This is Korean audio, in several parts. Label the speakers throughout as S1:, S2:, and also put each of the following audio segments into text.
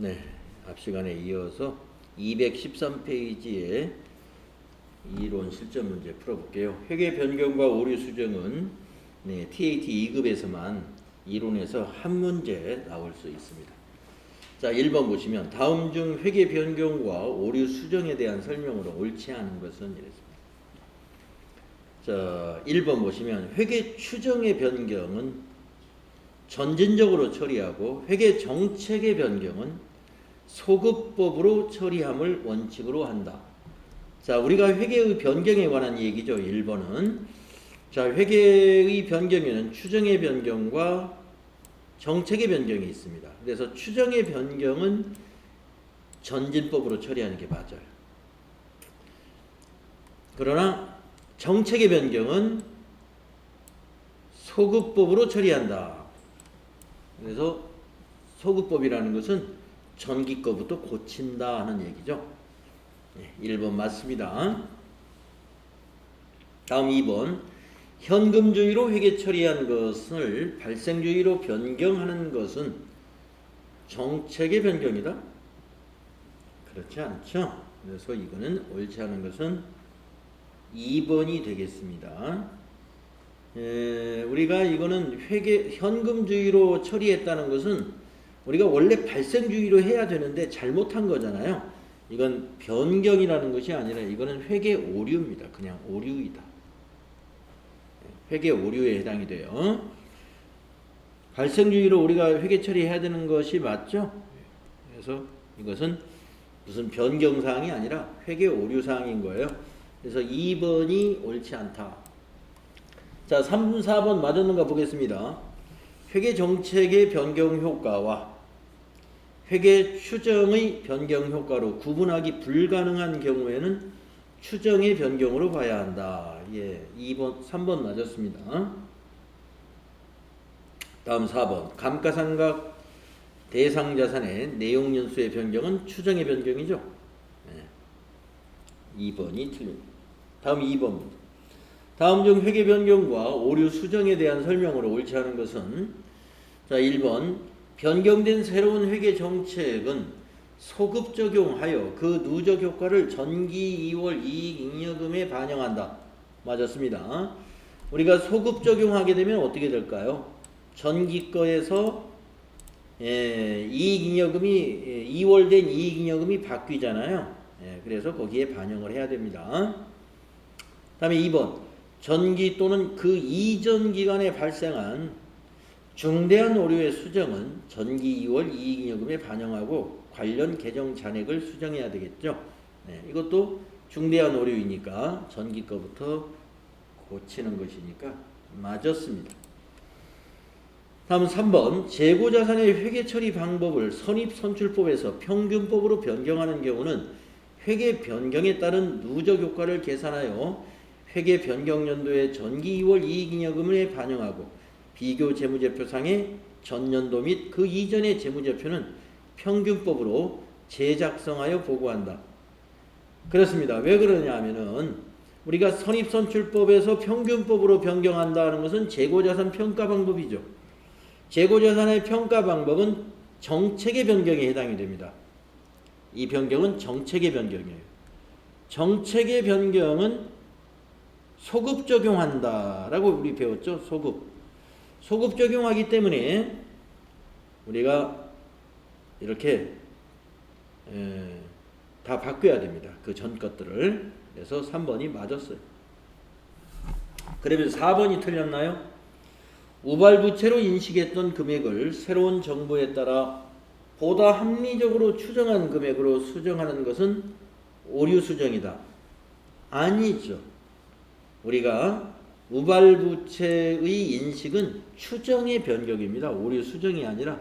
S1: 네, 앞 시간에 이어서 213페이지에 이론 실전 문제 풀어볼게요. 회계 변경과 오류 수정은 TAT 2급에서만 이론에서 한 문제 나올 수 있습니다. 자, 1번 보시면 다음 중 회계 변경과 오류 수정에 대한 설명으로 옳지 않은 것은 이랬습니다. 자, 1번 보시면 회계 추정의 변경은 전진적으로 처리하고 회계 정책의 변경은 소급법으로 처리함을 원칙으로 한다. 자, 우리가 회계의 변경에 관한 얘기죠. 1번은. 자, 회계의 변경에는 추정의 변경과 정책의 변경이 있습니다. 그래서 추정의 변경은 전진법으로 처리하는 게 맞아요. 그러나 정책의 변경은 소급법으로 처리한다. 그래서 소급법이라는 것은 전기 거부터 고친다 하는 얘기죠. 1번 맞습니다. 다음 2번. 현금주의로 회계 처리한 것을 발생주의로 변경하는 것은 정책의 변경이다? 그렇지 않죠. 그래서 이거는 옳지 않은 것은 2번이 되겠습니다. 우리가 이거는 현금주의로 처리했다는 것은 우리가 원래 발생주의로 해야 되는데 잘못한 거잖아요. 이건 변경이라는 것이 아니라 이거는 회계 오류입니다. 그냥 오류이다. 회계 오류에 해당이 돼요. 발생주의로 우리가 회계 처리해야 되는 것이 맞죠? 그래서 이것은 무슨 변경사항이 아니라 회계 오류사항인 거예요. 그래서 2번이 옳지 않다. 자, 3, 4번 맞았는가 보겠습니다. 회계 정책의 변경 효과와 회계 추정의 변경 효과로 구분하기 불가능한 경우에는 추정의 변경으로 봐야 한다. 예, 2번, 3번 맞았습니다. 다음 4번. 감가상각 대상 자산의 내용 연수의 변경은 추정의 변경이죠. 예, 2번이 틀립니다. 다음 2번입니다. 다음 중 회계 변경과 오류 수정에 대한 설명으로 옳지 않은 것은 자, 1번. 변경된 새로운 회계 정책은 소급 적용하여 그 누적 효과를 전기 2월 이익 잉여금에 반영한다. 맞았습니다. 우리가 소급 적용하게 되면 어떻게 될까요? 전기 거에서 이익 잉여금이 2월 된 이익 잉여금이 바뀌잖아요. 그래서 거기에 반영을 해야 됩니다. 다음에 2번. 전기 또는 그 이전 기간에 발생한 중대한 오류의 수정은 전기 2월 이익잉여금에 반영하고 관련 계정 잔액을 수정해야 되겠죠. 이것도 중대한 오류이니까 전기 거부터 고치는 것이니까 맞았습니다. 다음 3번. 재고자산의 회계 처리 방법을 선입선출법에서 평균법으로 변경하는 경우는 회계 변경에 따른 누적 효과를 계산하여 회계 변경 연도의 전기 2월 이익잉여금에 반영하고 비교 재무제표상의 전년도 및 그 이전의 재무제표는 평균법으로 재작성하여 보고한다. 그렇습니다. 왜 그러냐 하면은 우리가 선입선출법에서 평균법으로 변경한다는 것은 재고자산 평가 방법이죠. 재고자산의 평가 방법은 정책의 변경에 해당이 됩니다. 이 변경은 정책의 변경이에요. 정책의 변경은 소급 적용한다라고 우리 배웠죠. 소급 적용하기 때문에 우리가 이렇게 다 바꿔야 됩니다. 그 전 것들을. 그래서 3번이 맞았어요. 그러면 4번이 틀렸나요? 우발부채로 인식했던 금액을 새로운 정보에 따라 보다 합리적으로 추정한 금액으로 수정하는 것은 오류 수정이다. 아니죠. 우리가 우발부채의 인식은 추정의 변경입니다. 오류 수정이 아니라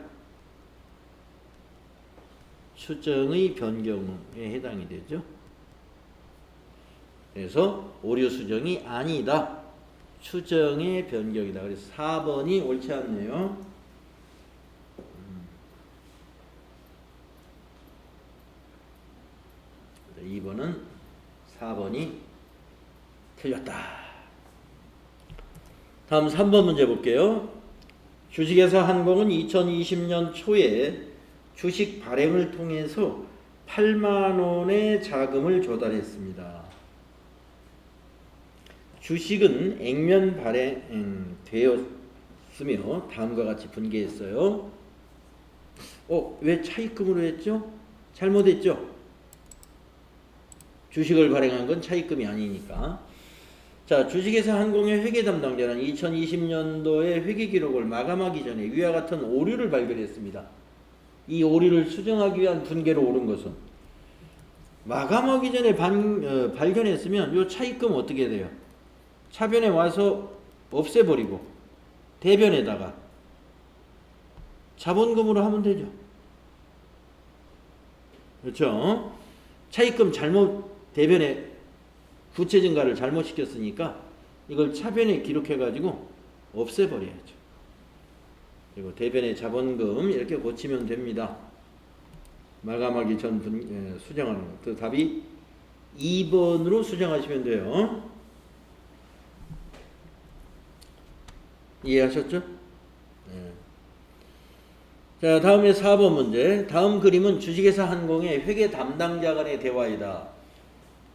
S1: 추정의 변경에 해당이 되죠. 그래서 오류 수정이 아니다. 추정의 변경이다. 그래서 4번이 옳지 않네요. 2번은 4번이 틀렸다. 다음 3번 문제 볼게요. 주식회사 한공은 2020년 초에 주식 발행을 통해서 8만 원의 자금을 조달했습니다. 주식은 액면 발행되었으며 다음과 같이 분개했어요. 왜 차입금으로 했죠? 잘못했죠? 주식을 발행한 건 차입금이 아니니까. 자, 주식회사 한공의 회계 담당자는 2020년도에 회계 기록을 마감하기 전에 위와 같은 오류를 발견했습니다. 이 오류를 수정하기 위한 분개로 옳은 것은 마감하기 전에 발견했으면 이 차입금 어떻게 돼요? 차변에 와서 없애버리고 대변에다가 자본금으로 하면 되죠. 그렇죠? 차입금 잘못 대변에 부채 증가를 잘못 시켰으니까 이걸 차변에 기록해가지고 없애버려야죠. 그리고 대변에 자본금 이렇게 고치면 됩니다. 마감하기 전 수정하는 것. 그 답이 2번으로 수정하시면 돼요. 이해하셨죠? 네. 자, 다음에 4번 문제. 다음 그림은 주식회사 한공의 회계 담당자 간의 대화이다.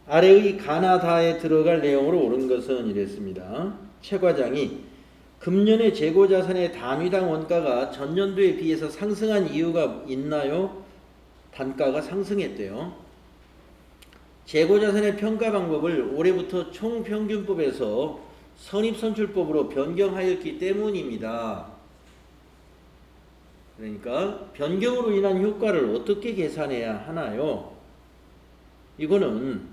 S1: 아래의 가나다에 들어갈 내용으로 옳은 것은 이랬습니다. 최 과장이 금년에 재고자산의 단위당 원가가 전년도에 비해서 상승한 이유가 있나요? 단가가 상승했대요. 재고자산의 평가 방법을 올해부터 총평균법에서 선입선출법으로 변경하였기 때문입니다. 그러니까 변경으로 인한 효과를 어떻게 계산해야 하나요? 이거는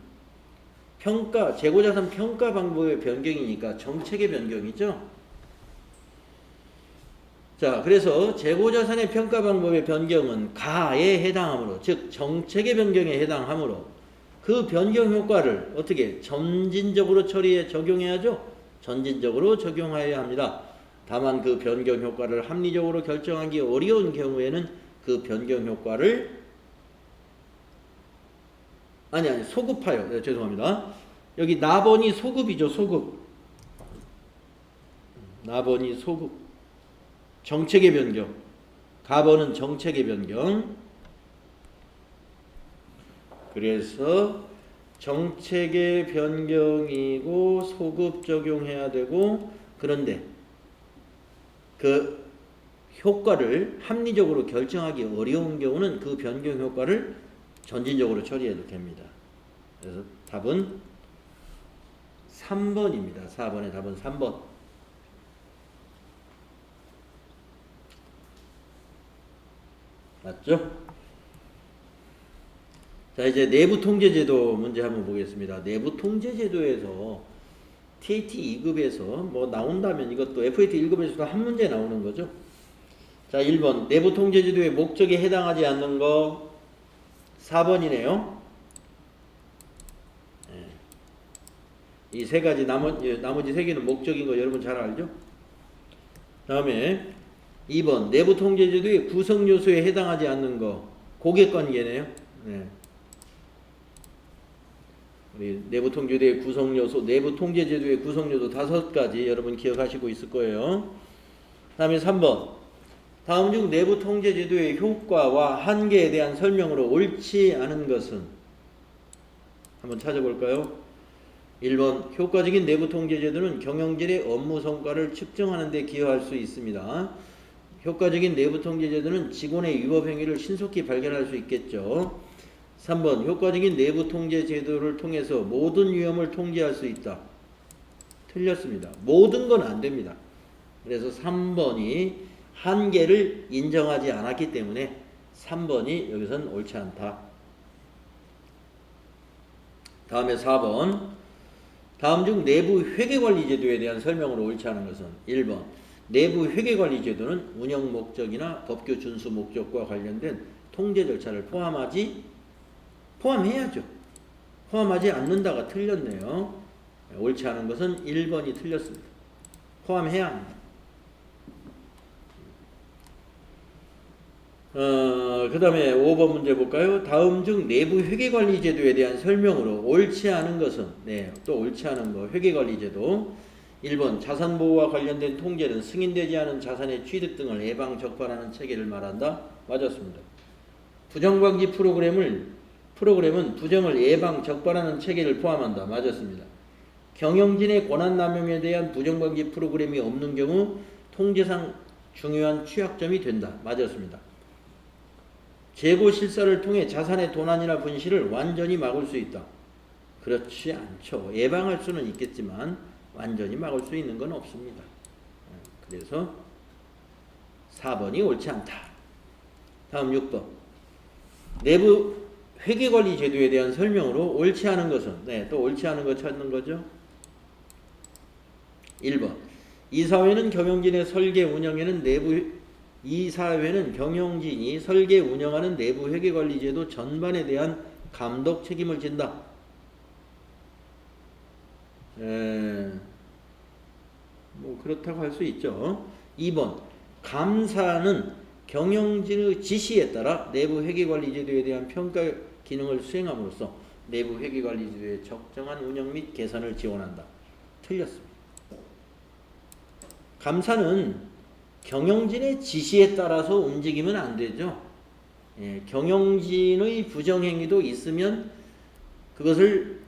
S1: 재고자산 평가 방법의 변경이니까 정책의 변경이죠. 자, 그래서 재고자산의 평가 방법의 변경은 가에 해당하므로, 즉 정책의 변경에 해당하므로 그 변경 효과를 어떻게 점진적으로 적용해야죠. 전진적으로 적용하여야 합니다. 다만 그 변경 효과를 합리적으로 결정하기 어려운 경우에는 그 변경 효과를 소급하여. 네, 죄송합니다. 여기 납원이 소급이죠. 소급. 납원이 소급. 정책의 변경. 가번은 정책의 변경. 그래서 정책의 변경이고 소급 적용해야 되고, 그런데 그 효과를 합리적으로 결정하기 어려운 경우는 그 변경 효과를 전진적으로 처리해도 됩니다. 그래서 답은 3번입니다. 4번의 답은 3번. 맞죠? 자, 이제 내부통제제도 문제 한번 보겠습니다. 내부통제제도에서 TAT 2급에서 뭐 나온다면 이것도 FAT 1급에서도 한 문제 나오는 거죠. 자, 1번 내부통제제도의 목적에 해당하지 않는 거 4번이네요. 이 세 가지 나머지 세 개는 목적인 거 여러분 잘 알죠? 다음에 2번 내부통제제도의 구성요소에 해당하지 않는 거 고객관계네요. 네. 우리 내부통제제도의 구성요소, 내부통제제도의 구성요소 5가지 여러분 기억하시고 있을 거예요. 다음에 3번 다음 중 내부통제제도의 효과와 한계에 대한 설명으로 옳지 않은 것은 한번 찾아볼까요? 1번 효과적인 내부통제제도는 경영진의 업무 성과를 측정하는 데 기여할 수 있습니다. 효과적인 내부통제제도는 직원의 위법 행위를 신속히 발견할 수 있겠죠. 3번 효과적인 내부통제제도를 통해서 모든 위험을 통제할 수 있다. 틀렸습니다. 모든 건 안 됩니다. 그래서 3번이 한계를 인정하지 않았기 때문에 3번이 여기선 옳지 않다. 다음에 4번 다음 중 내부 회계관리제도에 대한 설명으로 옳지 않은 것은 1번 내부 회계관리제도는 운영 목적이나 법규 준수 목적과 관련된 통제 절차를 포함해야죠. 포함하지 않는다가 틀렸네요. 옳지 않은 것은 1번이 틀렸습니다. 포함해야 합니다. 그 다음에 5번 문제 볼까요? 다음 중 내부 회계관리제도에 대한 설명으로 옳지 않은 것은 또 옳지 않은 거 회계관리제도 1번 자산보호와 관련된 통제는 승인되지 않은 자산의 취득 등을 예방 적발하는 체계를 말한다. 맞았습니다. 부정방지 프로그램은 부정을 예방 적발하는 체계를 포함한다. 맞았습니다. 경영진의 권한남용에 대한 부정방지 프로그램이 없는 경우 통제상 중요한 취약점이 된다. 맞았습니다. 재고 실사를 통해 자산의 도난이나 분실을 완전히 막을 수 있다. 그렇지 않죠. 예방할 수는 있겠지만 완전히 막을 수 있는 건 없습니다. 그래서 4번이 옳지 않다. 다음 6번. 내부 회계관리 제도에 대한 설명으로 옳지 않은 것은, 또 옳지 않은 거 찾는 거죠. 1번. 이사회는 경영진의 설계 운영에는 이사회는 경영진이 설계 운영하는 내부 회계관리 제도 전반에 대한 감독 책임을 진다. 뭐 그렇다고 할 수 있죠. 2번. 감사는 경영진의 지시에 따라 내부 회계관리 제도에 대한 평가 기능을 수행함으로써 내부 회계관리 제도의 적정한 운영 및 개선을 지원한다. 틀렸습니다. 감사는 경영진의 지시에 따라서 움직이면 안 되죠. 경영진의 부정행위도 있으면 그것을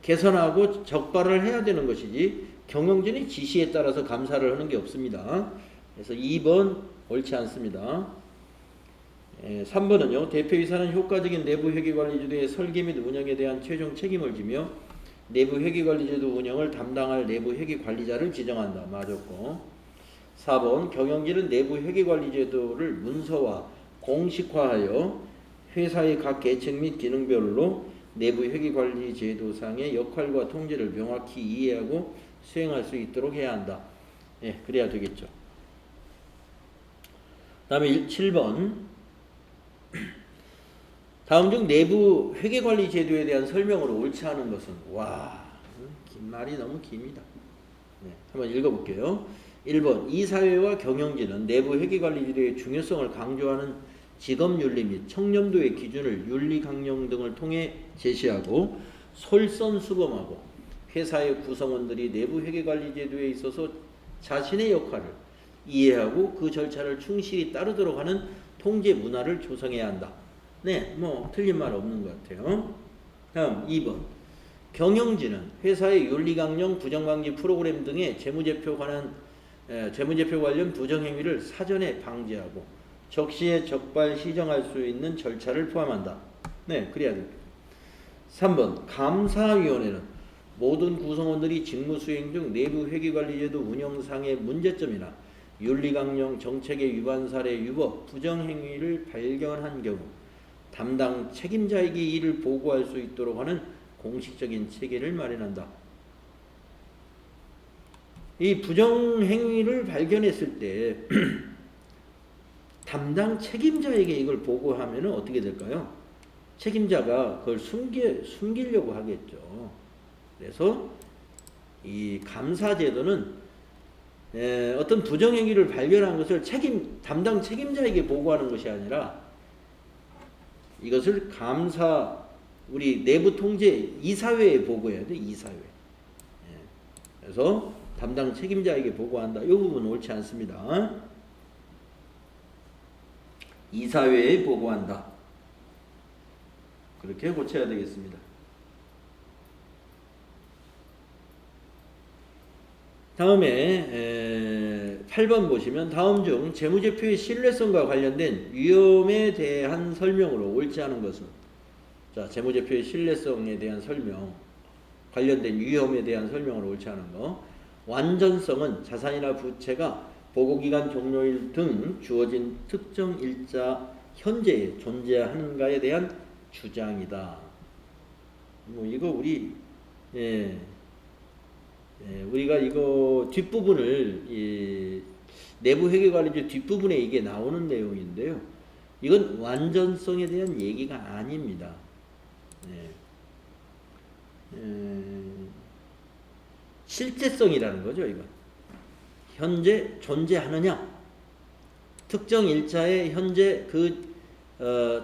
S1: 개선하고 적발을 해야 되는 것이지 경영진의 지시에 따라서 감사를 하는 게 없습니다. 그래서 2번 옳지 않습니다. 3번은요. 대표이사는 효과적인 내부 회계관리 제도의 설계 및 운영에 대한 최종 책임을 지며 내부 회계관리 제도 운영을 담당할 내부 회계관리자를 지정한다. 맞았고 4번 경영진은 내부 회계관리 제도를 문서화, 공식화하여 회사의 각 계층 및 기능별로 내부 회계관리 제도상의 역할과 통제를 명확히 이해하고 수행할 수 있도록 해야 한다. 그래야 되겠죠. 다음에 7번. 다음 중 내부 회계관리 제도에 대한 설명으로 옳지 않은 것은 긴 말이 너무 깁니다. 한번 읽어볼게요. 1번. 이사회와 경영진은 내부 회계관리 제도의 중요성을 강조하는 직업윤리 및 청렴도의 기준을 윤리 강령 등을 통해 제시하고 솔선수범하고 회사의 구성원들이 내부 회계관리 제도에 있어서 자신의 역할을 이해하고 그 절차를 충실히 따르도록 하는 통제 문화를 조성해야 한다. 뭐 틀린 말 없는 것 같아요. 다음 2번. 경영진은 회사의 윤리강령, 부정방지 프로그램 등의 재무제표 관련 부정행위를 사전에 방지하고 적시에 적발 시정할 수 있는 절차를 포함한다. 그래야 됩니다. 3번. 감사위원회는 모든 구성원들이 직무 수행 중 내부 회계관리제도 운영상의 문제점이나 윤리강령 정책의 위반 사례 위법, 부정행위를 발견한 경우 담당 책임자에게 이를 보고할 수 있도록 하는 공식적인 체계를 마련한다. 이 부정행위를 발견했을 때 담당 책임자에게 이걸 보고하면 어떻게 될까요? 책임자가 그걸 숨기려고 하겠죠. 그래서 이 감사제도는 어떤 부정행위를 발견한 것을 담당 책임자에게 보고하는 것이 아니라 이것을 우리 내부 통제 이사회에 보고해야 돼. 이사회. 그래서 담당 책임자에게 보고한다. 이 부분 옳지 않습니다. 이사회에 보고한다. 그렇게 고쳐야 되겠습니다. 다음에 8번 보시면 다음 중 재무제표의 신뢰성과 관련된 위험에 대한 설명으로 옳지 않은 것은, 자, 재무제표의 신뢰성에 대한 설명, 관련된 위험에 대한 설명으로 옳지 않은 거. 완전성은 자산이나 부채가 보고기간 종료일 등 주어진 특정 일자 현재에 존재하는가에 대한 주장이다. 뭐 이거 우리가 이거 뒷부분을 내부 회계관리제 뒷부분에 이게 나오는 내용인데요. 이건 완전성에 대한 얘기가 아닙니다. 실제성이라는 거죠. 이건 현재 존재하느냐, 특정 일자에 현재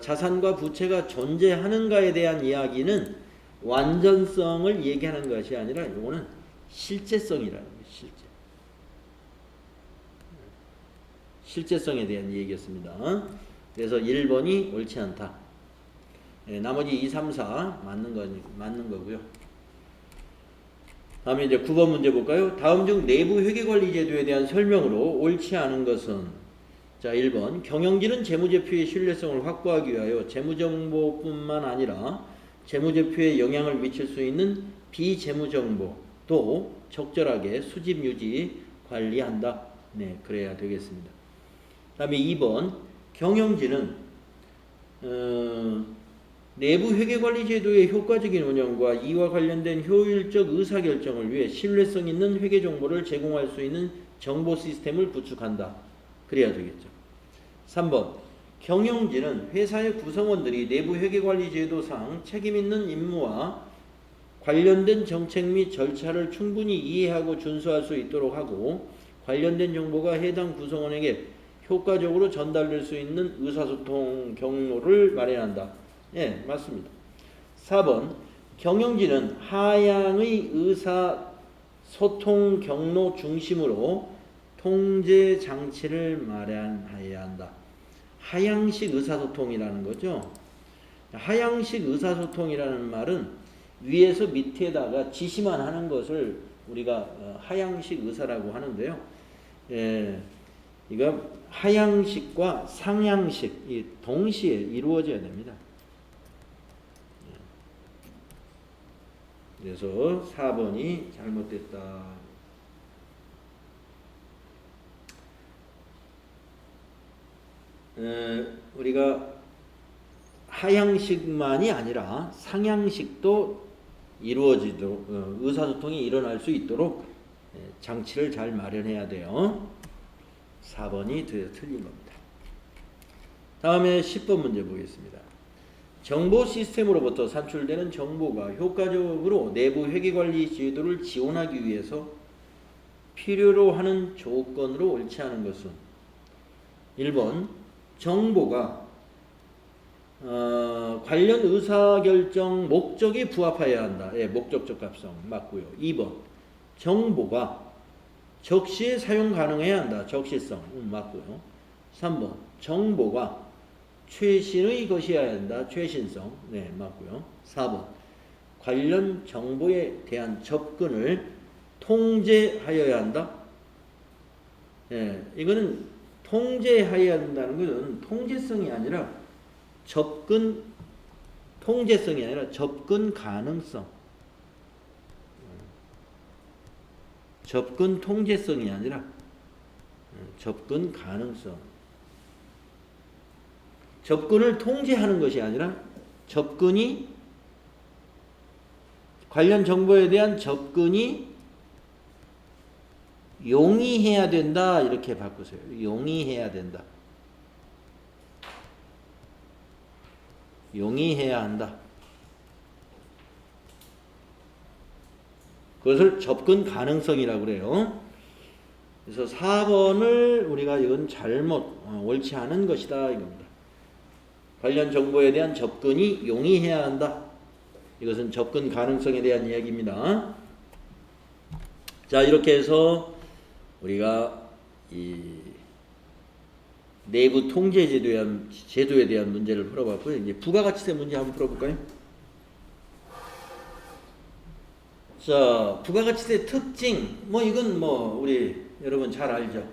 S1: 자산과 부채가 존재하는가에 대한 이야기는 완전성을 얘기하는 것이 아니라 이거는 실제성이라는 거예요. 실제성에 대한 얘기였습니다. 그래서 1번이 옳지 않다. 나머지 2, 3, 4 맞는 거고요. 다음에 이제 9번 문제 볼까요? 다음 중 내부 회계관리제도에 대한 설명으로 옳지 않은 것은, 자 1번 경영진은 재무제표의 신뢰성을 확보하기 위하여 재무정보뿐만 아니라 재무제표에 영향을 미칠 수 있는 비재무정보도 적절하게 수집, 유지, 관리한다. 네, 그래야 되겠습니다. 다음에 2번 경영진은 내부 회계관리제도의 효과적인 운영과 이와 관련된 효율적 의사결정을 위해 신뢰성 있는 회계정보를 제공할 수 있는 정보 시스템을 구축한다. 그래야 되겠죠. 3번 경영진은 회사의 구성원들이 내부 회계관리제도상 책임있는 임무와 관련된 정책 및 절차를 충분히 이해하고 준수할 수 있도록 하고 관련된 정보가 해당 구성원에게 효과적으로 전달될 수 있는 의사소통 경로를 마련한다. 예, 맞습니다. 4번 경영진은 하향의 의사소통 경로 중심으로 통제 장치를 마련해야 한다. 하향식 의사소통이라는 거죠. 하향식 의사소통이라는 말은 위에서 밑에다가 지시만 하는 것을 우리가 하향식 의사라고 하는데요. 이거 하향식과 상향식 동시에 이루어져야 됩니다. 그래서 4번이 잘못됐다. 우리가 하향식만이 아니라 상향식도 이루어지도록 의사소통이 일어날 수 있도록 장치를 잘 마련해야 돼요. 4번이 틀린 겁니다. 다음에 10번 문제 보겠습니다. 정보 시스템으로부터 산출되는 정보가 효과적으로 내부 회계관리 제도를 지원하기 위해서 필요로 하는 조건으로 옳지 않은 것은 1번 정보가 관련 의사결정 목적에 부합하여야 한다. 예, 목적적 합성 맞고요. 2번 정보가 적시에 사용 가능해야 한다. 적시성 맞고요. 3번 정보가 최신의 것이어야 한다. 최신성 네 맞고요. 4번 관련 정보에 대한 접근을 통제하여야 한다. 예, 이거는 통제하여야 한다는 것은 통제성이 아니라 통제성이 아니라 접근 가능성. 접근 통제성이 아니라 접근 가능성. 접근을 통제하는 것이 아니라 접근이 관련 정보에 대한 접근이 용이해야 된다. 이렇게 바꾸세요. 용이해야 된다. 용이해야 한다. 그것을 접근 가능성이라고 그래요. 그래서 4번을 우리가 이건 잘못 옳지 않은 것이다 이겁니다. 관련 정보에 대한 접근이 용이해야 한다. 이것은 접근 가능성에 대한 이야기입니다. 자, 이렇게 해서 우리가 이 내부 통제 제도에 대한 문제를 풀어봤고요. 이제 부가가치세 문제 한번 풀어볼까요? 자, 부가가치세 특징. 이건 우리 여러분 잘 알죠.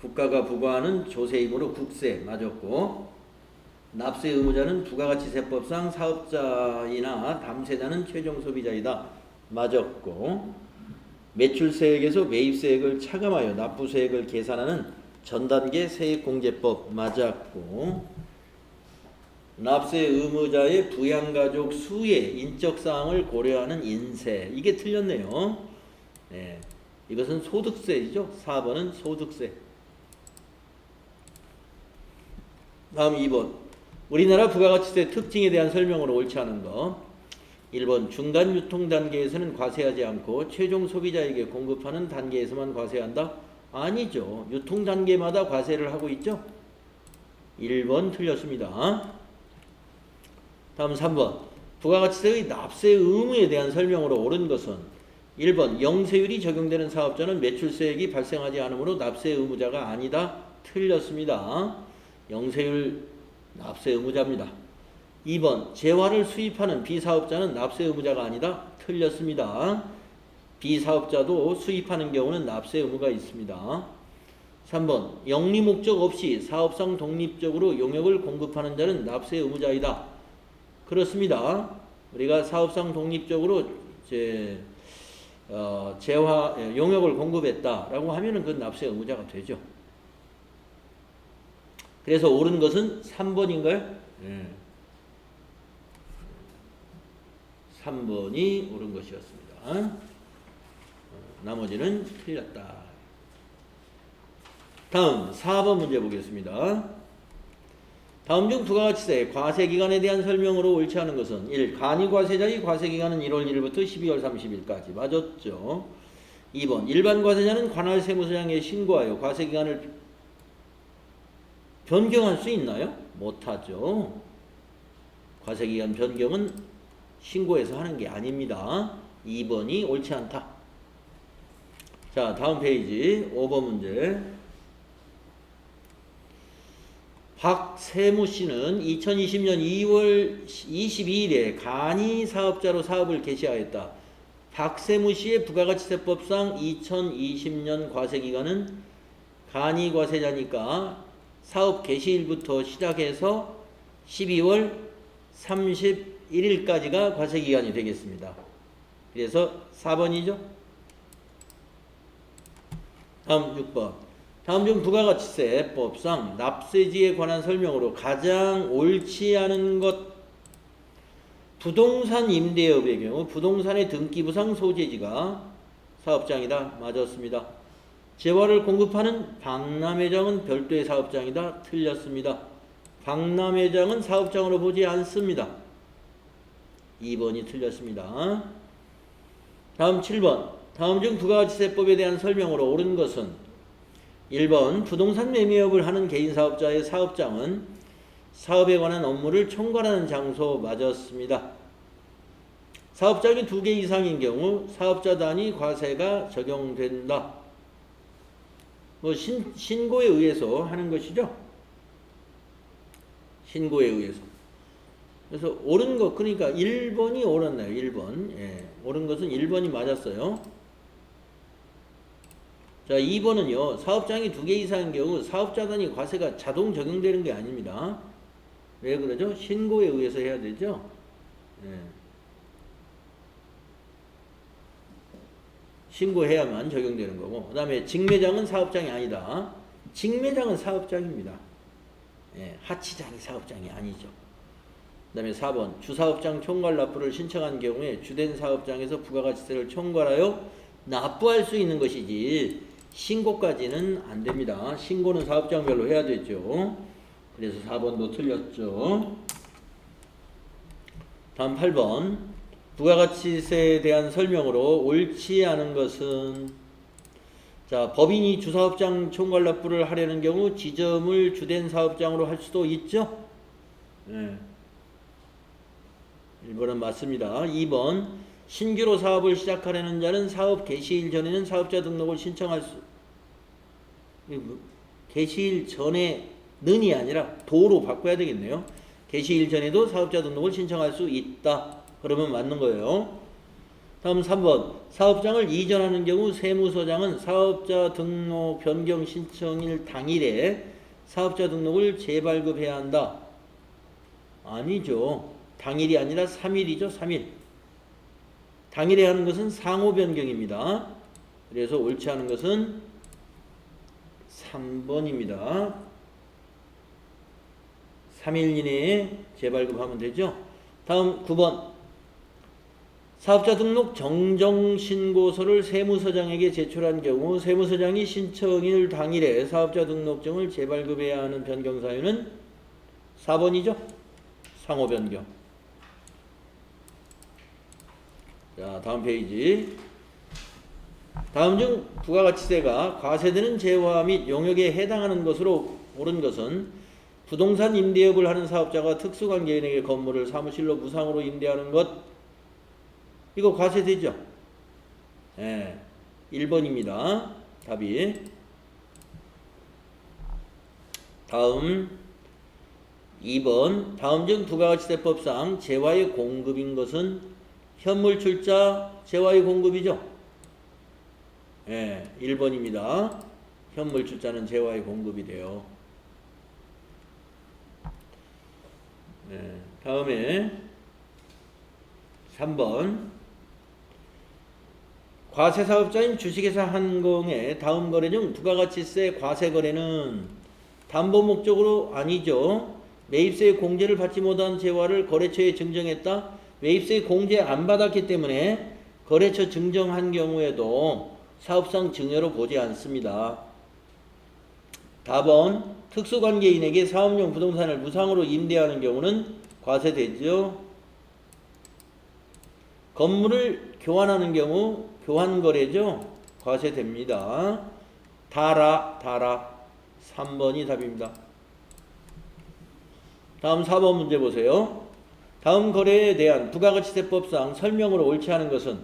S1: 국가가 부과하는 조세이므로 국세 맞았고, 납세 의무자는 부가가치세법상 사업자이나 담세자는 최종 소비자이다 맞았고, 매출세액에서 매입세액을 차감하여 납부세액을 계산하는 전단계 세액공제법 맞았고, 납세 의무자의 부양가족 수의 인적사항을 고려하는 인세 이게 틀렸네요. 네, 이것은 소득세이죠. 4번은 소득세. 다음 2번 우리나라 부가가치세 특징에 대한 설명으로 옳지 않은 거. 1번 중간 유통 단계에서는 과세하지 않고 최종 소비자에게 공급하는 단계에서만 과세한다. 아니죠. 유통 단계마다 과세를 하고 있죠. 1번 틀렸습니다. 다음 3번 부가가치세의 납세 의무에 대한 설명으로 옳은 것은 1번 영세율이 적용되는 사업자는 매출세액이 발생하지 않으므로 납세 의무자가 아니다. 틀렸습니다. 영세율 납세 의무자입니다. 2번 재화를 수입하는 비사업자는 납세 의무자가 아니다. 틀렸습니다. 비사업자도 수입하는 경우는 납세 의무가 있습니다. 3번 영리 목적 없이 사업상 독립적으로 용역을 공급하는 자는 납세 의무자이다. 그렇습니다. 우리가 사업상 독립적으로 용역을 공급했다라고 하면은 그건 납세 의무자가 되죠. 그래서 옳은 것은 3번인가요? 네. 3번이 옳은 것이었습니다. 나머지는 틀렸다. 다음 4번 문제 보겠습니다. 다음 중 부가가치세 과세기간에 대한 설명으로 옳지 않은 것은 1. 간이과세자의 과세기간은 1월 1일부터 12월 30일까지. 맞았죠. 2번 일반 과세자는 관할 세무서장에 신고하여 과세기간을 변경할 수 있나요? 못하죠. 과세기간 변경은 신고해서 하는 게 아닙니다. 2번이 옳지 않다. 자, 다음 페이지 5번 문제. 박세무 씨는 2020년 2월 22일에 간이사업자로 사업을 개시하였다. 박세무 씨의 부가가치세법상 2020년 과세기간은 간이과세자니까 사업 개시일부터 시작해서 12월 31일까지가 과세기간이 되겠습니다. 그래서 4번이죠. 다음 6번. 다음 중 부가가치세법상 납세지에 관한 설명으로 가장 옳지 않은 것. 부동산 임대업의 경우 부동산의 등기부상 소재지가 사업장이다. 맞았습니다. 재화를 공급하는 박람회장은 별도의 사업장이다. 틀렸습니다. 박람회장은 사업장으로 보지 않습니다. 2번이 틀렸습니다. 다음 7번. 다음 중 부가가치세법에 대한 설명으로 옳은 것은 1번 부동산 매매업을 하는 개인사업자의 사업장은 사업에 관한 업무를 총괄하는 장소. 맞았습니다. 사업장이 2개 이상인 경우 사업자 단위 과세가 적용된다. 신고에 의해서 하는 것이죠. 신고에 의해서. 그래서 옳은 것, 그러니까 1번이 옳았나요? 1번. 예, 옳은 것은 1번이 맞았어요. 자, 2번은요. 사업장이 2개 이상인 경우 사업자 단위 과세가 자동 적용되는 게 아닙니다. 왜 그러죠? 신고에 의해서 해야 되죠. 예. 신고해야만 적용되는 거고, 그 다음에 직매장은 사업장이 아니다. 직매장은 사업장입니다. 예, 하치장이 사업장이 아니죠. 그 다음에 4번 주사업장 총괄 납부를 신청한 경우에 주된 사업장에서 부가가치세를 총괄하여 납부할 수 있는 것이지 신고까지는 안 됩니다. 신고는 사업장별로 해야 되죠. 그래서 4번도 틀렸죠. 다음 8번 부가가치세에 대한 설명으로 옳지 않은 것은, 자, 법인이 주사업장 총괄 납부를 하려는 경우 지점을 주된 사업장으로 할 수도 있죠. 네. 1번은 맞습니다. 2번 신규로 사업을 시작하려는 자는 사업 개시일 전에는 사업자 등록을 신청할 수, 개시일 전에는이 아니라 도로 바꿔야 되겠네요. 개시일 전에도 사업자 등록을 신청할 수 있다. 그러면 맞는 거예요. 다음 3번 사업장을 이전하는 경우 세무서장은 사업자 등록 변경 신청일 당일에 사업자 등록을 재발급해야 한다. 아니죠. 당일이 아니라 3일이죠. 3일. 당일에 하는 것은 상호 변경입니다. 그래서 옳지 않은 것은 3번입니다. 3일 이내에 재발급하면 되죠. 다음 9번 사업자 등록 정정신고서를 세무서장에게 제출한 경우 세무서장이 신청일 당일에 사업자 등록증을 재발급해야 하는 변경 사유는 4번이죠. 상호 변경. 자, 다음 페이지. 다음 중 부가가치세가 과세되는 재화 및 용역에 해당하는 것으로 옳은 것은 부동산 임대업을 하는 사업자가 특수관계인에게 건물을 사무실로 무상으로 임대하는 것. 이거 과세되죠? 예, 1번입니다. 답이. 다음 2번 다음 중 부가가치세법상 재화의 공급인 것은 현물출자 재화의 공급이죠. 예, 1번입니다. 현물출자는 재화의 공급이 돼요. 네, 다음에 3번 과세사업자인 주식회사 한공의 다음 거래 중 부가가치세 과세거래는 담보 목적으로 아니죠. 매입세 공제를 받지 못한 재화를 거래처에 증정했다. 매입세 공제 안 받았기 때문에 거래처 증정한 경우에도 사업상 증여로 보지 않습니다. 답은 특수관계인에게 사업용 부동산을 무상으로 임대하는 경우는 과세되죠. 건물을 교환하는 경우 교환거래죠. 과세됩니다. 달아 3번이 답입니다. 다음 4번 문제 보세요. 다음 거래에 대한 부가가치세법상 설명으로 옳지 않은 것은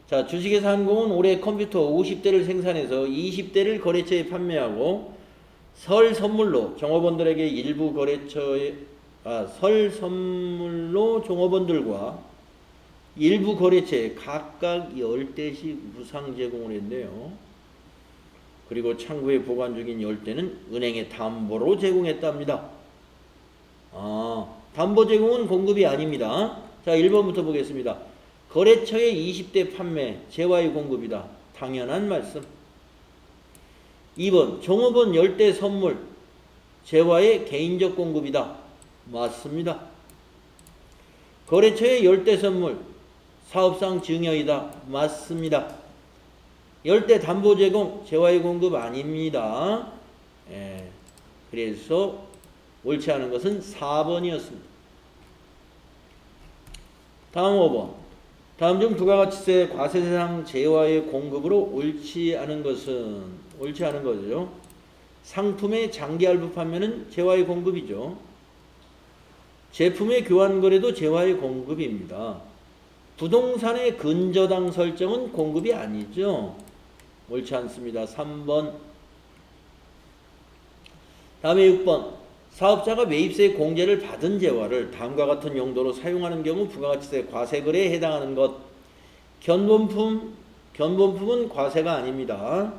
S1: 자, 주식회사 한공은 올해 컴퓨터 50대를 생산해서 20대를 거래처에 판매하고 설 선물로 종업원들에게 일부 거래처에 설 선물로 종업원들과 일부 거래처에 각각 10대씩 무상 제공을 했네요. 그리고 창구에 보관 중인 10대는 은행에 담보로 제공했답니다. 담보 제공은 공급이 아닙니다. 자, 1번부터 보겠습니다. 거래처의 20대 판매, 재화의 공급이다. 당연한 말씀. 2번, 종업원 10대 선물, 재화의 개인적 공급이다. 맞습니다. 거래처의 10대 선물, 사업상 증여이다. 맞습니다. 10대 담보 제공, 재화의 공급 아닙니다. 예, 그래서 옳지 않은 것은 4번이었습니다. 다음 5번. 다음 중 부가가치세 과세대상 재화의 공급으로 옳지 않은 거죠. 상품의 장기할부 판매는 재화의 공급이죠. 제품의 교환거래도 재화의 공급입니다. 부동산의 근저당 설정은 공급이 아니죠. 옳지 않습니다. 3번. 다음에 6번. 사업자가 매입세 공제를 받은 재화를 다음과 같은 용도로 사용하는 경우 부가가치세 과세거래에 해당하는 것. 견본품은 과세가 아닙니다.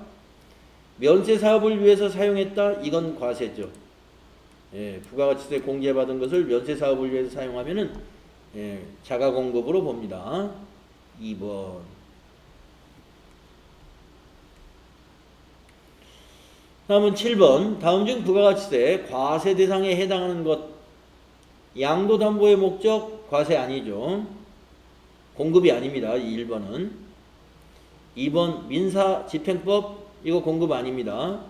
S1: 면세 사업을 위해서 사용했다. 이건 과세죠. 예, 부가가치세 공제받은 것을 면세 사업을 위해서 사용하면은 자가공급으로 봅니다. 2번. 다음은 7번. 다음 중 부가가치세 과세 대상에 해당하는 것. 양도담보의 목적 과세 아니죠. 공급이 아닙니다. 1번은. 2번 민사집행법 이거 공급 아닙니다.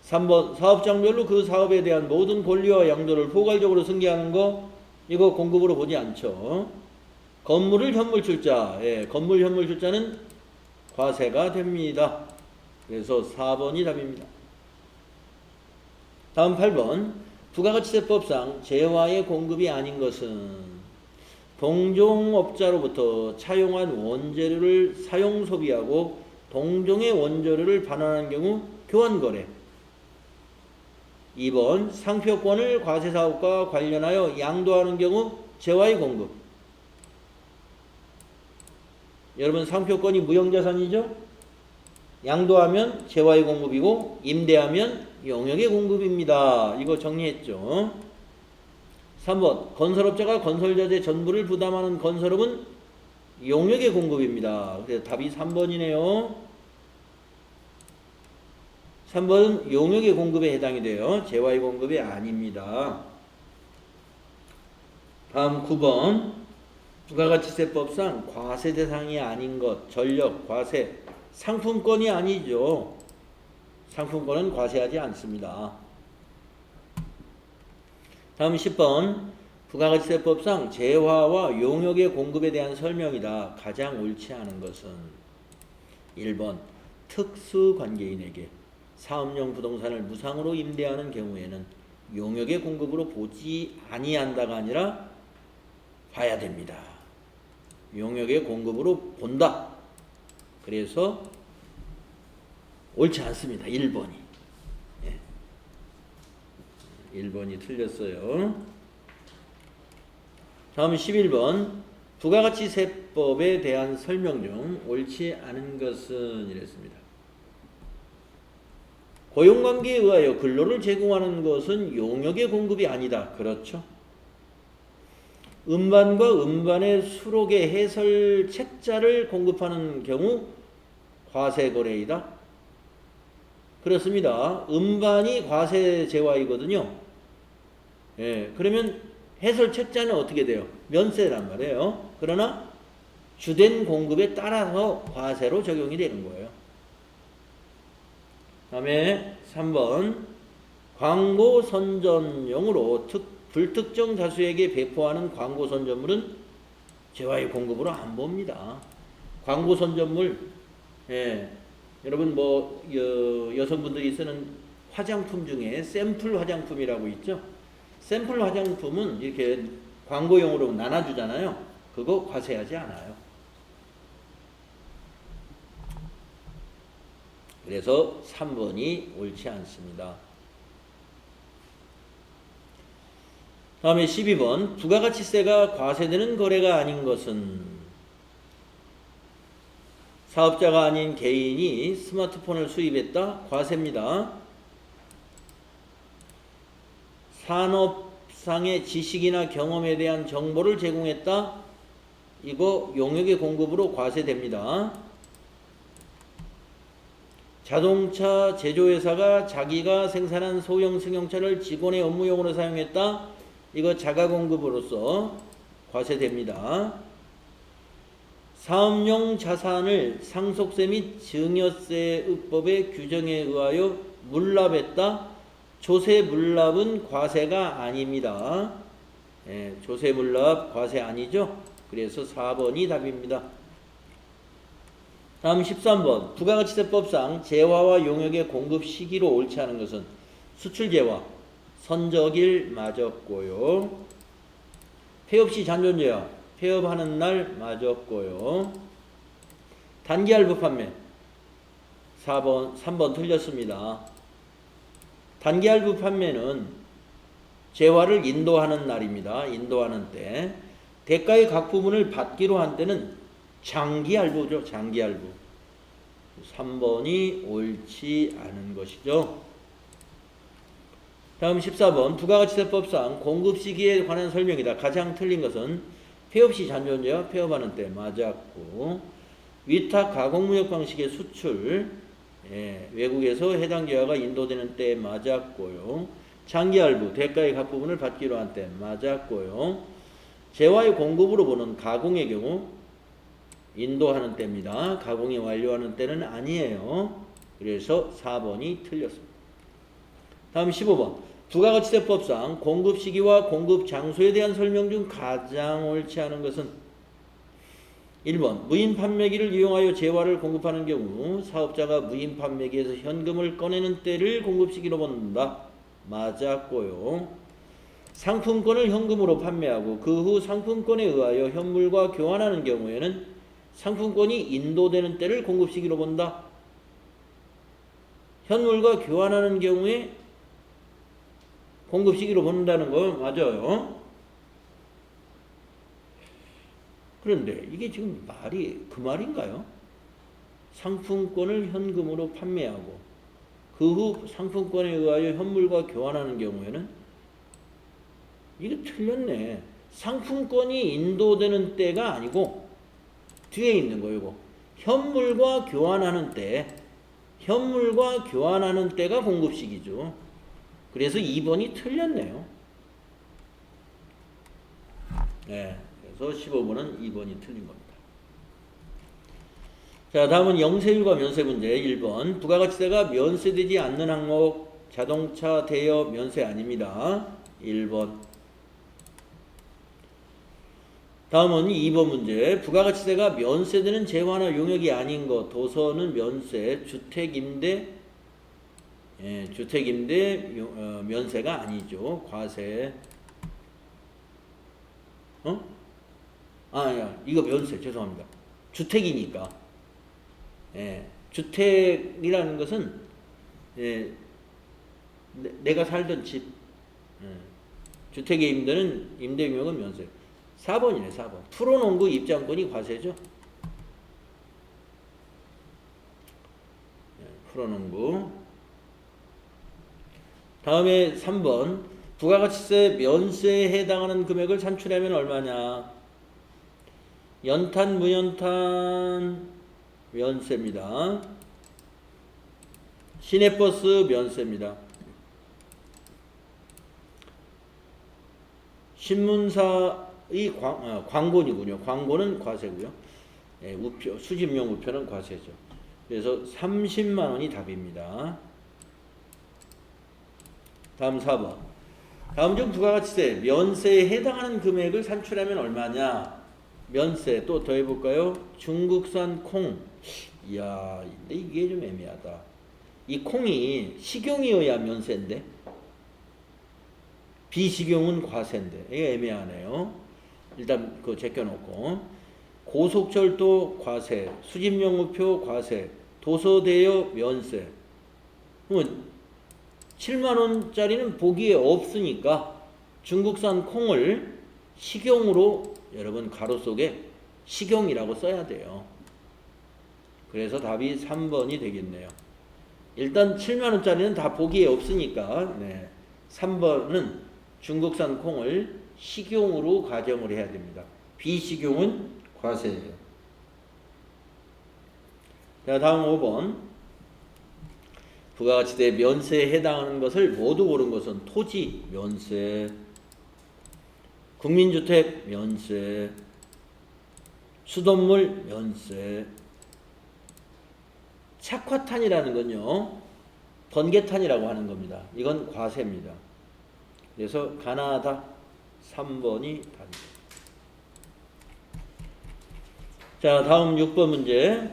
S1: 3번 사업장별로 그 사업에 대한 모든 권리와 양도를 포괄적으로 승계하는 거 이거 공급으로 보지 않죠. 건물을 현물출자. 건물 현물출자는 과세가 됩니다. 그래서 4번이 답입니다. 다음 8번. 부가가치세법상 재화의 공급이 아닌 것은 동종업자로부터 차용한 원재료를 사용 소비하고 동종의 원재료를 반환하는 경우 교환거래. 2번. 상표권을 과세사업과 관련하여 양도하는 경우 재화의 공급. 여러분 상표권이 무형자산이죠? 양도하면 재화의 공급이고 임대하면 용역의 공급입니다. 이거 정리했죠. 3번. 건설업자가 건설자재 전부를 부담하는 건설업은 용역의 공급입니다. 그래서 답이 3번이네요. 3번은 용역의 공급에 해당이 돼요. 재화의 공급이 아닙니다. 다음 9번. 부가가치세법상 과세 대상이 아닌 것, 전력, 과세, 상품권이 아니죠. 상품권은 과세하지 않습니다. 다음 10번. 부가가치세법상 재화와 용역의 공급에 대한 설명이다. 가장 옳지 않은 것은 1번. 특수관계인에게 사업용 부동산을 무상으로 임대하는 경우에는 용역의 공급으로 보지 아니한다가 아니라 봐야 됩니다. 용역의 공급으로 본다. 그래서 옳지 않습니다. 1번이. 1번이 틀렸어요. 다음 11번. 부가가치 세법에 대한 설명 중 옳지 않은 것은 이랬습니다. 고용관계에 의하여 근로를 제공하는 것은 용역의 공급이 아니다. 그렇죠? 음반과 음반의 수록의 해설 책자를 공급하는 경우 과세거래이다. 그렇습니다. 음반이 과세 제와이거든요. 예, 그러면 해설 책자는 어떻게 돼요? 면세란 말이에요. 그러나 주된 공급에 따라서 과세로 적용이 되는 거예요. 다음에 3번. 광고 선전용으로 불특정 다수에게 배포하는 광고 선전물은 제와의 공급으로 안 봅니다. 광고 선전물, 예, 여러분 뭐 여성분들이 쓰는 화장품 중에 샘플 화장품이라고 있죠. 샘플 화장품은 이렇게 광고용으로 나눠주잖아요. 그거 과세하지 않아요. 그래서 3번이 옳지 않습니다. 다음에 12번. 부가가치세가 과세되는 거래가 아닌 것은 사업자가 아닌 개인이 스마트폰을 수입했다. 과세입니다. 산업상의 지식이나 경험에 대한 정보를 제공했다. 이거 용역의 공급으로 과세됩니다. 자동차 제조회사가 자기가 생산한 소형 승용차를 직원의 업무용으로 사용했다. 이거 자가공급으로서 과세됩니다. 사업용 자산을 상속세 및 증여세법의 규정에 의하여 물납했다. 조세물납은 과세가 아닙니다. 예, 조세물납 과세 아니죠? 그래서 4번이 답입니다. 다음 13번. 부가가치세법상 재화와 용역의 공급 시기로 옳지 않은 것은 수출재화, 선적일 맞았고요. 폐업시 잔존재화, 폐업하는 날 맞았고요. 단기할부 판매 3번 틀렸습니다. 단기할부 판매는 재화를 인도하는 날입니다. 인도하는 때. 대가의 각 부분을 받기로 한 때는 장기할부죠. 장기할부. 3번이 옳지 않은 것이죠. 다음 14번. 부가가치세법상 공급 시기에 관한 설명이다. 가장 틀린 것은 폐업시 잔존재와 폐업하는 때 맞았고, 위탁 가공무역 방식의 수출, 예, 외국에서 해당 재화가 인도되는 때 맞았고요. 장기할부, 대가의 각 부분을 받기로 한 때 맞았고요. 재화의 공급으로 보는 가공의 경우 인도하는 때입니다. 가공이 완료하는 때는 아니에요. 그래서 4번이 틀렸습니다. 다음 15번. 부가가치세법상 공급 시기와 공급 장소에 대한 설명 중 가장 옳지 않은 것은 1번. 무인 판매기를 이용하여 재화를 공급하는 경우 사업자가 무인 판매기에서 현금을 꺼내는 때를 공급 시기로 본다. 맞았고요. 상품권을 현금으로 판매하고 그 후 상품권에 의하여 현물과 교환하는 경우에는 상품권이 인도되는 때를 공급 시기로 본다. 현물과 교환하는 경우에 공급 시기로 본다는 거 맞아요. 그런데 이게 지금 말이 그 말인가요? 상품권을 현금으로 판매하고 그 후 상품권에 의하여 현물과 교환하는 경우에는 이게 틀렸네. 상품권이 인도되는 때가 아니고 뒤에 있는 거예요. 이거. 현물과 교환하는 때, 현물과 교환하는 때가 공급 시기죠. 그래서 2번이 틀렸네요. 네, 그래서 15번은 2번이 틀린 겁니다. 자, 다음은 영세율과 면세 문제 1번. 부가가치세가 면세되지 않는 항목 자동차 대여 면세 아닙니다. 1번. 다음은 2번 문제. 부가가치세가 면세되는 재화나 용역이 아닌 것. 도서는 면세, 주택임대, 예, 주택임대 면세가 아니죠. 과세. 이거 면세. 죄송합니다. 주택이니까. 예, 주택이라는 것은 예, 내가 살던 집, 주택의 임대는 임대금액은 면세. 4번이네 4번. 프로농구 입장권이 과세죠. 프로농구. 다음에 3번. 부가가치세 면세에 해당하는 금액을 산출하면 얼마냐. 연탄 무연탄 면세입니다. 시내버스 면세입니다. 신문사의 광고이군요. 광고는 과세고요. 예, 우표, 수집용 우표는 과세죠. 그래서 30만 원이 답입니다. 다음 4번. 다음 중 부가가치세 면세에 해당하는 금액을 산출하면 얼마냐? 면세 또 더해볼까요? 중국산 콩. 이야, 근데 이게 좀 애매하다. 이 콩이 식용이어야 면세인데 비식용은 과세인데 이게 애매하네요. 일단 그거 제껴놓고 고속철도 과세, 수집용우표 과세, 도서대여 면세. 그러면 7만 원짜리는 보기에 없으니까 중국산 콩을 식용으로 여러분 가로 속에 식용이라고 써야 돼요. 그래서 답이 3번이 되겠네요. 일단 7만 원짜리는 다 보기에 없으니까 3번은 중국산 콩을 식용으로 가정을 해야 됩니다. 비식용은 과세예요. 자, 다음 5번. 부가가치세 면세에 해당하는 것을 모두 고른 것은 토지 면세, 국민주택 면세, 수돗물 면세. 착화탄이라는 건요, 번개탄이라고 하는 겁니다. 이건 과세입니다. 그래서 가나다 3번이 답입니다. 자, 다음 6번 문제.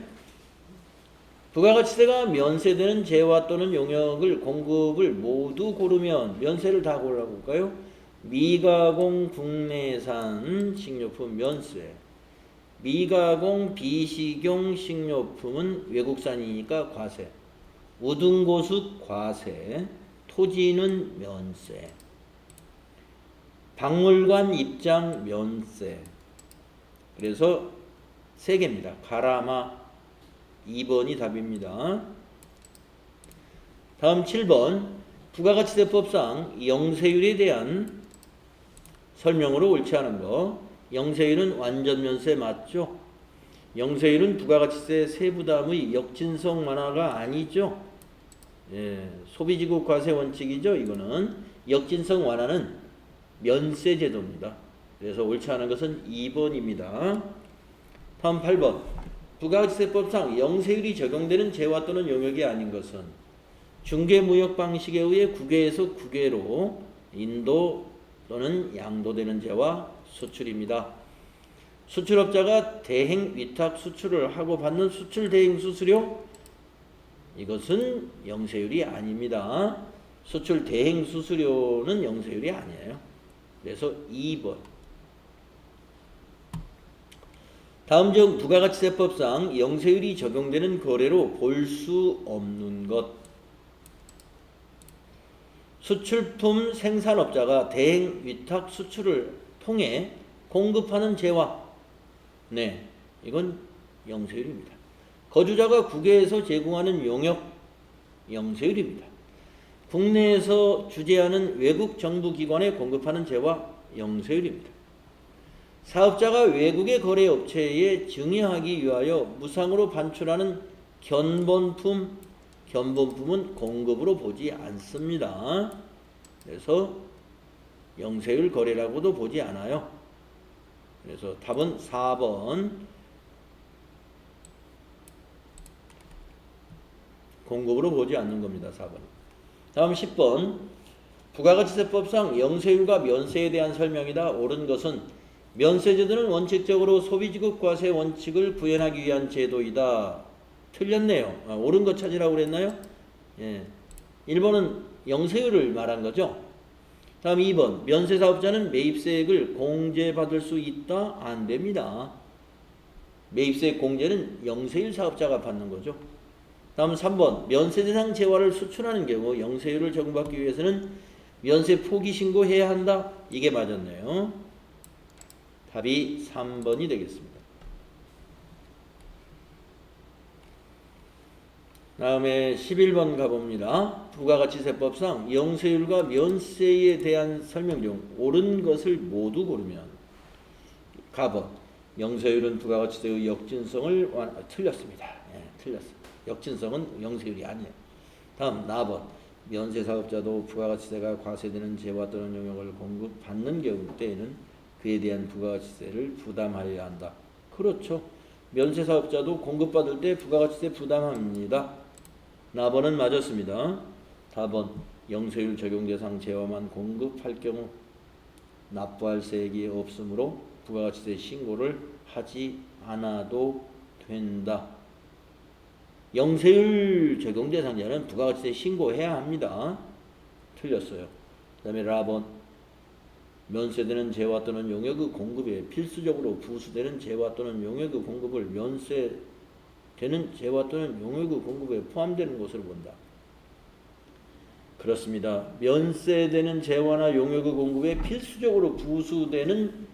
S1: 부가가치세가 면세되는 재화 또는 용역을 공급을 모두 고르면 면세를 다 골라볼까요? 미가공 국내산 식료품 면세. 미가공 비식용 식료품은 외국산이니까 과세. 우등고수 과세. 토지는 면세. 박물관 입장 면세. 그래서 3개입니다. 가라마 2번이 답입니다. 다음 7번. 부가가치세법상 영세율에 대한 설명으로 옳지 않은 거. 영세율은 완전면세 맞죠? 영세율은 부가가치세 세부담의 역진성 완화가 아니죠? 예, 소비지급 과세 원칙이죠. 이거는 역진성 완화는 면세제도입니다. 그래서 옳지 않은 것은 2번입니다. 다음 8번. 부가가치세법상 영세율이 적용되는 재화 또는 용역이 아닌 것은 중개무역 방식에 의해 국외에서 국외로 인도 또는 양도되는 재화 수출입니다. 수출업자가 대행 위탁 수출을 하고 받는 수출 대행 수수료, 이것은 영세율이 아닙니다. 수출 대행 수수료는 영세율이 아니에요. 그래서 2번. 다음 중 부가가치세법상 영세율이 적용되는 거래로 볼 수 없는 것. 수출품 생산업자가 대행 위탁 수출을 통해 공급하는 재화. 네, 이건 영세율입니다. 거주자가 국외에서 제공하는 용역, 영세율입니다. 국내에서 주재하는 외국 정부기관에 공급하는 재화, 영세율입니다. 사업자가 외국의 거래업체에 증여하기 위하여 무상으로 반출하는 견본품, 견본품은 공급으로 보지 않습니다. 그래서 영세율 거래라고도 보지 않아요. 그래서 답은 4번. 공급으로 보지 않는 겁니다. 4번. 다음 10번. 부가가치세법상 영세율과 면세에 대한 설명이다. 옳은 것은 면세제도는 원칙적으로 소비지급과세 원칙을 구현하기 위한 제도이다. 틀렸네요. 옳은 것 찾으라고 그랬나요? 예. 1번은 영세율을 말한 거죠. 다음 2번. 면세사업자는 매입세액을 공제받을 수 있다? 안 됩니다. 매입세액 공제는 영세율 사업자가 받는 거죠. 다음 3번. 면세대상 재화를 수출하는 경우 영세율을 적용받기 위해서는 면세 포기 신고해야 한다. 이게 맞았네요. 답이 3번이 되겠습니다. 다음에 11번 가봅니다. 부가가치세법상 영세율과 면세에 대한 설명 중 옳은 것을 모두 고르면 가번 영세율은 부가가치세의 역진성을 틀렸습니다. 틀렸습니다. 역진성은 영세율이 아니에요. 다음 나번 면세사업자도 부가가치세가 과세되는 재화 또는 용역을 공급받는 경우 때에는 그에 대한 부가가치세를 부담하여야 한다. 그렇죠. 면세사업자도 공급받을 때 부가가치세 부담합니다. 나번은 맞았습니다. 다번 영세율 적용 대상 재화만 공급할 경우 납부할 세액이 없으므로 부가가치세 신고를 하지 않아도 된다. 영세율 적용 대상자는 부가가치세 신고해야 합니다. 틀렸어요. 그 다음에 라번 면세되는 재화 또는 용역의 공급에 필수적으로 부수되는 재화 또는 용역의 공급을 면세되는 재화 또는 용역의 공급에 포함되는 것으로 본다. 그렇습니다. 면세되는 재화나 용역의 공급에 필수적으로 부수되는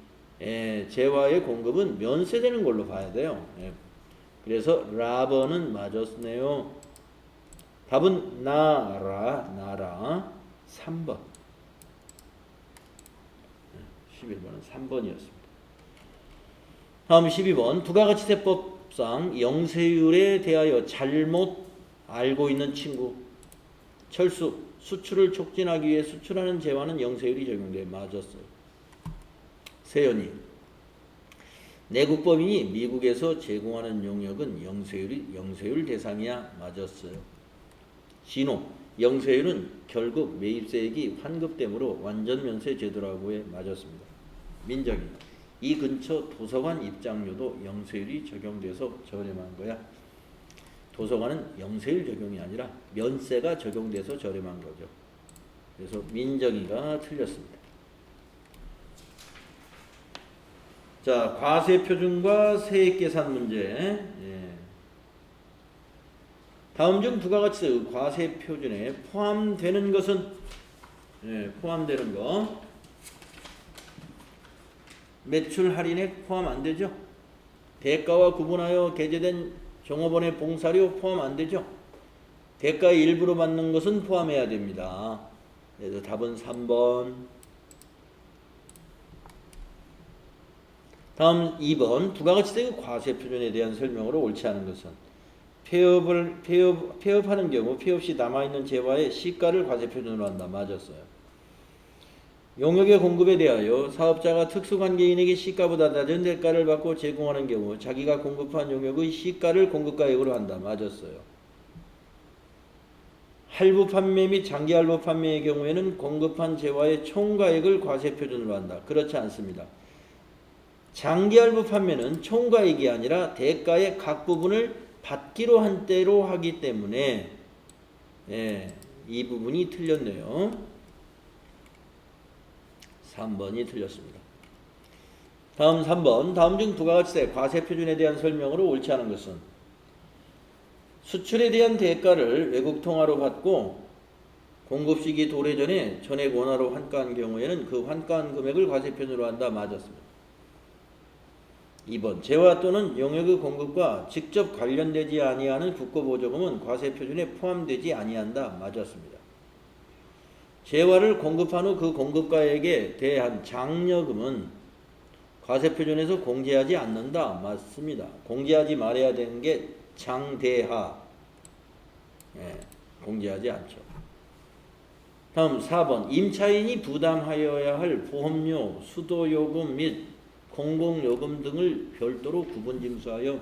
S1: 재화의 공급은 면세되는 걸로 봐야 돼요. 그래서 라번은 맞았네요. 답은 나라 3번. 11번은 3번이었습니다. 다음 12번 부가가치세법상 영세율에 대하여 잘못 알고 있는 친구 철수 수출을 촉진하기 위해 수출하는 재화는 영세율이 적용돼. 맞았어요. 세연이 내국법인이 미국에서 제공하는 용역은 영세율 대상이야. 맞았어요. 진호 영세율은 결국 매입세액이 환급되므로 완전면세 제도라고 해. 맞았습니다. 민정이 이 근처 도서관 입장료도 영세율이 적용돼서 저렴한 거야. 도서관은 영세율 적용이 아니라 면세가 적용돼서 저렴한 거죠. 그래서 민정이가 틀렸습니다. 자, 과세표준과 세액계산 문제. 다음 중 부가가치세의 과세표준에 포함되는 것은 포함되는 거 매출 할인액 포함 안 되죠. 대가와 구분하여 게재된 종업원의 봉사료 포함 안 되죠. 대가의 일부로 받는 것은 포함해야 됩니다. 그래서 답은 3번. 다음 2번 부가가치세의 과세표준에 대한 설명으로 옳지 않은 것은 폐업하는 경우 폐업 시 남아있는 재화의 시가를 과세표준으로 한다. 맞았어요. 용역의 공급에 대하여 사업자가 특수관계인에게 시가보다 낮은 대가를 받고 제공하는 경우 자기가 공급한 용역의 시가를 공급가액으로 한다. 맞았어요. 할부 판매 및 장기 할부 판매의 경우에는 공급한 재화의 총가액을 과세표준으로 한다. 그렇지 않습니다. 장기 할부 판매는 총가액이 아니라 대가의 각 부분을 받기로 한 때로 하기 때문에 이 부분이 틀렸네요. 3번이 틀렸습니다. 다음 3번 다음 중 부가가치세 과세표준에 대한 설명으로 옳지 않은 것은 수출에 대한 대가를 외국 통화로 받고 공급 시기 도래 전에 전액 원화로 환가한 경우에는 그 환가한 금액을 과세표준으로 한다. 맞았습니다. 2번 재화 또는 용역의 공급과 직접 관련되지 아니하는 국고보조금은 과세표준에 포함되지 아니한다. 맞았습니다. 재화를 공급한 후 그 공급가액에 대한 장려금은 과세표준에서 공제하지 않는다. 맞습니다. 공제하지 말아야 되는 게 장대하. 공제하지 않죠. 다음 4번 임차인이 부담하여야 할 보험료, 수도요금 및 공공요금 등을 별도로 구분징수하여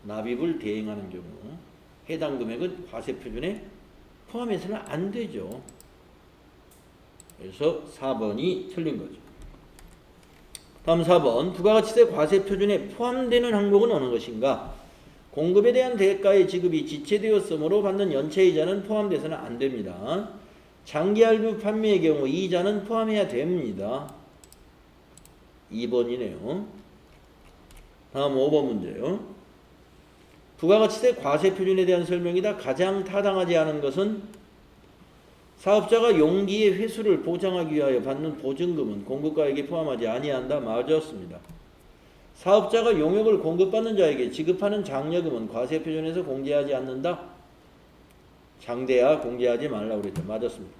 S1: 납입을 대행하는 경우 해당 금액은 과세표준에 포함해서는 안 되죠. 그래서 4번이 틀린 거죠. 다음 4번 부가가치세 과세표준에 포함되는 항목은 어느 것인가? 공급에 대한 대가의 지급이 지체되었으므로 받는 연체이자는 포함돼서는 안 됩니다. 장기할부 판매의 경우 이자는 포함해야 됩니다. 2번이네요. 다음 5번 문제요. 부가가치세 과세표준에 대한 설명이다. 가장 타당하지 않은 것은 사업자가 용기의 회수를 보장하기 위하여 받는 보증금은 공급가액에 포함하지 아니한다. 맞았습니다. 사업자가 용역을 공급받는 자에게 지급하는 장려금은 과세표준에서 공제하지 않는다. 장대야 공제하지 말라고 그랬죠. 맞았습니다.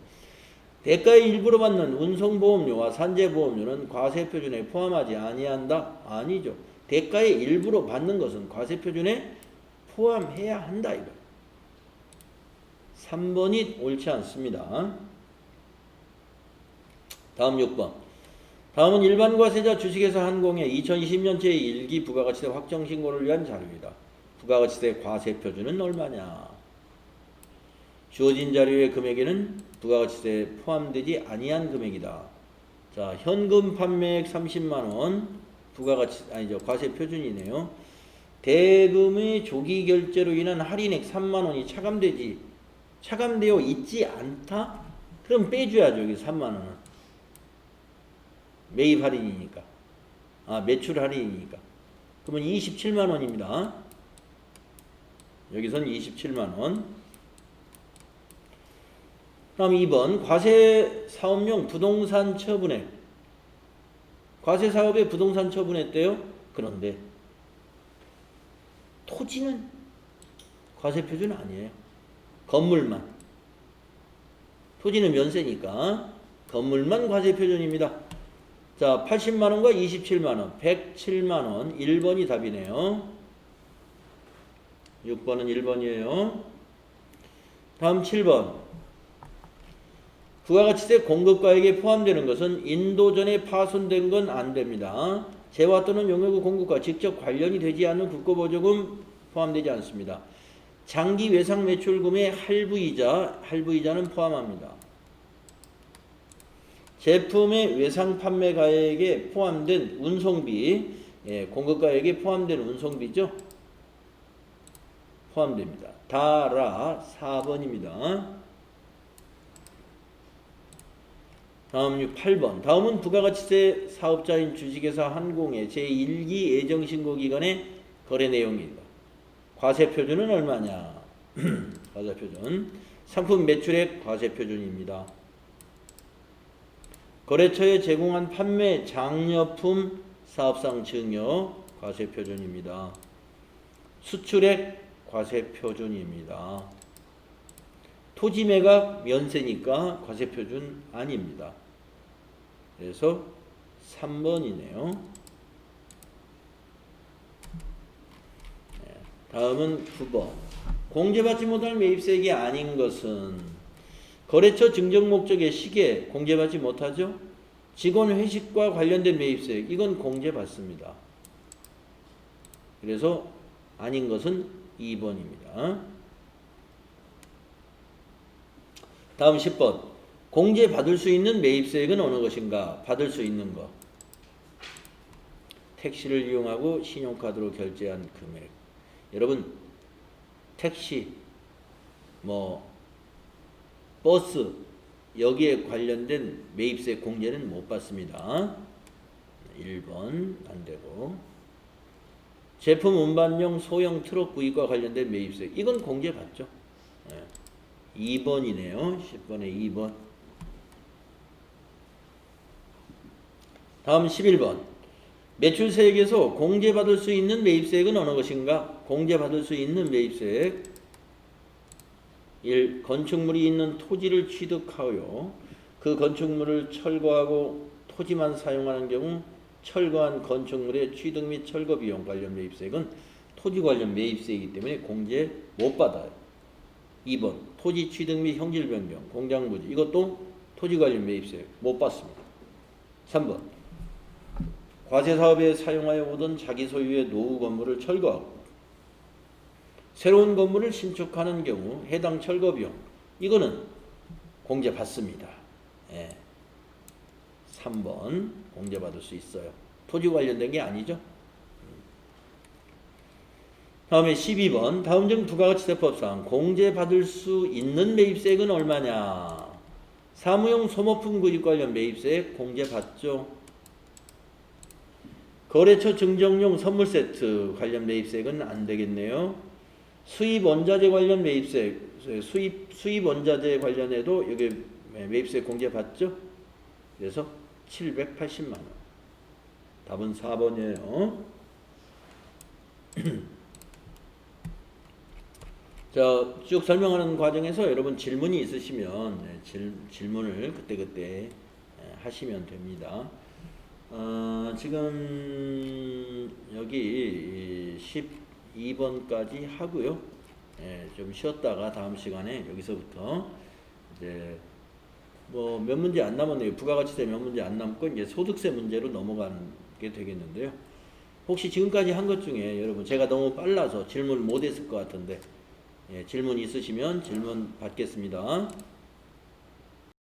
S1: 대가의 일부로 받는 운송보험료와 산재보험료는 과세표준에 포함하지 아니한다. 아니죠. 대가의 일부로 받는 것은 과세표준에 포함해야 한다. 이거 3번이 옳지 않습니다. 다음 6번. 다음은 일반 과세자 주식회사 한공의 2020년 제1기 부가가치세 확정신고를 위한 자료이다. 부가가치세 과세표준은 얼마냐? 주어진 자료의 금액에는 부가가치세에 포함되지 아니한 금액이다. 자, 현금 판매액 30만원 과세표준이네요. 대금의 조기 결제로 인한 할인액 3만원이 차감되어 있지 않다? 그럼 빼줘야죠. 여기 3만원은. 매입 할인이니까. 매출 할인이니까. 그러면 27만원입니다. 여기선 27만원. 다음 2번. 과세 사업용 부동산 처분액. 과세 사업에 부동산 처분했대요. 그런데 토지는 과세표준 아니에요. 건물만. 토지는 면세니까 건물만 과세표준입니다. 자, 80만원과 27만원, 107만원, 1번이 답이네요. 6번은 1번이에요. 다음 7번. 부가가치세 공급가액에 포함되는 것은 인도 전에 파손된 건 안 됩니다. 재화 또는 용역 공급과 직접 관련이 되지 않는 국고보조금 포함되지 않습니다. 장기 외상 매출금의 할부이자는 포함합니다. 제품의 외상 판매 가액에 포함된 운송비, 공급가액에 포함된 운송비죠. 포함됩니다. 다라 4번입니다. 다음 8번. 다음은 부가가치세 사업자인 주식회사 한공의 제1기 예정신고기간의 거래 내용입니다. 과세표준은 얼마냐? 과세표준. 상품 매출액 과세표준입니다. 거래처에 제공한 판매 장려품 사업상 증여 과세표준입니다. 수출액 과세표준입니다. 토지매각 면세니까 과세표준 아닙니다. 그래서 3번이네요. 다음은 9번. 공제받지 못할 매입세액이 아닌 것은 거래처 증정 목적의 시기에 공제받지 못하죠. 직원 회식과 관련된 매입세액 이건 공제받습니다. 그래서 아닌 것은 2번입니다. 다음 10번. 공제받을 수 있는 매입세액은 어느 것인가? 받을 수 있는 것. 택시를 이용하고 신용카드로 결제한 금액. 여러분 택시, 버스 여기에 관련된 매입세 공제는 못 받습니다. 1번 안되고. 제품 운반용 소형 트럭 구입과 관련된 매입세 이건 공제 받죠. 2번이네요. 10번에 2번. 다음 11번. 매출세액에서 공제받을 수 있는 매입세액은 어느 것인가? 공제받을 수 있는 매입세액 1. 건축물이 있는 토지를 취득하여 그 건축물을 철거하고 토지만 사용하는 경우 철거한 건축물의 취득 및 철거 비용 관련 매입세액은 토지 관련 매입세이기 때문에 공제 못 받아요. 2번. 토지 취득 및 형질 변경, 공장 부지 이것도 토지 관련 매입세액 못 받습니다. 3번. 과세사업에 사용하여 오던 자기 소유의 노후 건물을 철거하고 새로운 건물을 신축하는 경우 해당 철거 비용 이거는 공제 받습니다. 3번 공제 받을 수 있어요. 토지 관련된 게 아니죠. 다음에 12번. 다음 중 부가가치세법상 공제 받을 수 있는 매입세액은 얼마냐? 사무용 소모품 구입 관련 매입세액 공제 받죠. 거래처 증정용 선물 세트 관련 매입세액은 안 되겠네요. 수입 원자재 관련 매입세액, 수입 원자재 관련해도 여기 매입세 공제 받죠? 그래서 780만 원. 답은 4번이에요. 자, 쭉 설명하는 과정에서 여러분 질문이 있으시면 질문을 그때그때 하시면 됩니다. 지금 여기 12번까지 하고요. 좀 쉬었다가 다음 시간에 여기서부터 이제 뭐 몇 문제 안 남았네요. 부가가치세 몇 문제 안 남고 이제 소득세 문제로 넘어가게 되겠는데요. 혹시 지금까지 한 것 중에 여러분 제가 너무 빨라서 질문 못 했을 것 같은데 질문 있으시면 질문 받겠습니다.